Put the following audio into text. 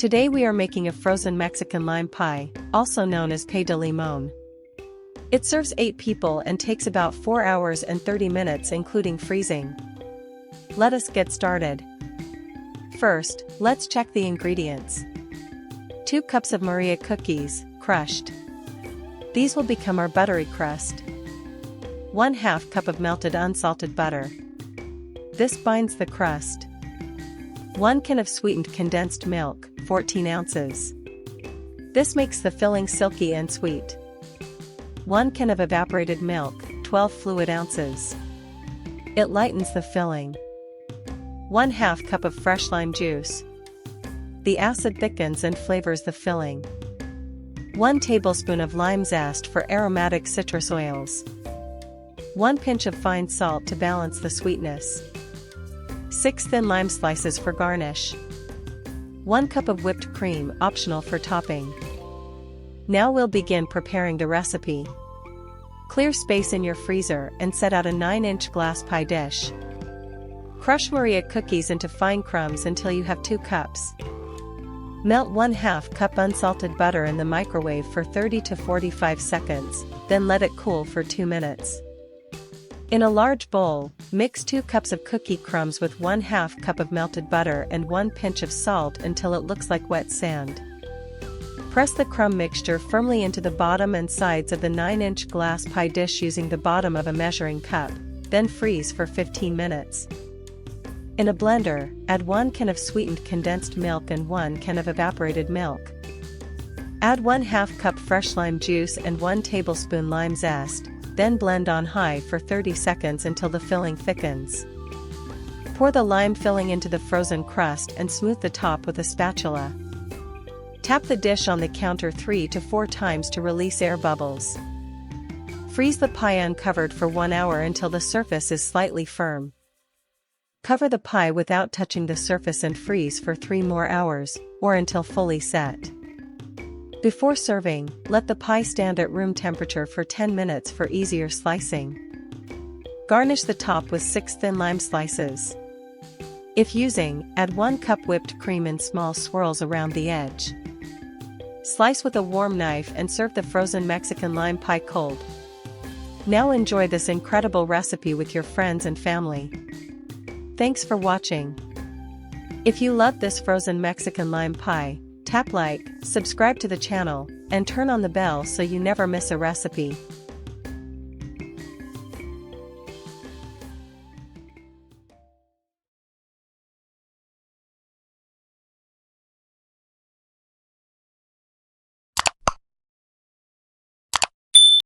Today we are making a frozen Mexican lime pie, also known as pay de limón. It serves 8 people and takes about 4 hours and 30 minutes including freezing. Let us get started. First, let's check the ingredients. 2 cups of Maria cookies, crushed. These will become our buttery crust. 1/2 cup of melted unsalted butter. This binds the crust. 1 can of sweetened condensed milk, 14 ounces. This makes the filling silky and sweet. 1 can of evaporated milk, 12 fluid ounces. It lightens the filling. 1/2 cup of fresh lime juice. The acid thickens and flavors the filling. 1 tablespoon of lime zest for aromatic citrus oils. 1 pinch of fine salt to balance the sweetness. 6 thin lime slices for garnish. 1 cup of whipped cream, optional for topping. Now we'll begin preparing the recipe. Clear space in your freezer and set out a 9-inch glass pie dish. Crush Maria cookies into fine crumbs until you have 2 cups. Melt 1/2 cup unsalted butter in the microwave for 30 to 45 seconds, then let it cool for 2 minutes. In a large bowl, mix 2 cups of cookie crumbs with 1/2 cup of melted butter and 1 pinch of salt until it looks like wet sand. Press the crumb mixture firmly into the bottom and sides of the 9-inch glass pie dish using the bottom of a measuring cup, then freeze for 15 minutes. In a blender, add 1 can of sweetened condensed milk and 1 can of evaporated milk. Add 1/2 cup fresh lime juice and 1 tablespoon lime zest, then blend on high for 30 seconds until the filling thickens. Pour the lime filling into the frozen crust and smooth the top with a spatula. Tap the dish on the counter 3 to 4 times to release air bubbles. Freeze the pie uncovered for 1 hour until the surface is slightly firm. Cover the pie without touching the surface and freeze for 3 more hours, or until fully set. Before serving, let the pie stand at room temperature for 10 minutes for easier slicing. Garnish the top with 6 thin lime slices. If using, add 1 cup whipped cream in small swirls around the edge. Slice with a warm knife and serve the frozen Mexican lime pie cold. Now enjoy this incredible recipe with your friends and family. Thanks for watching. If you love this frozen Mexican lime pie, tap like, subscribe to the channel, and turn on the bell so you never miss a recipe.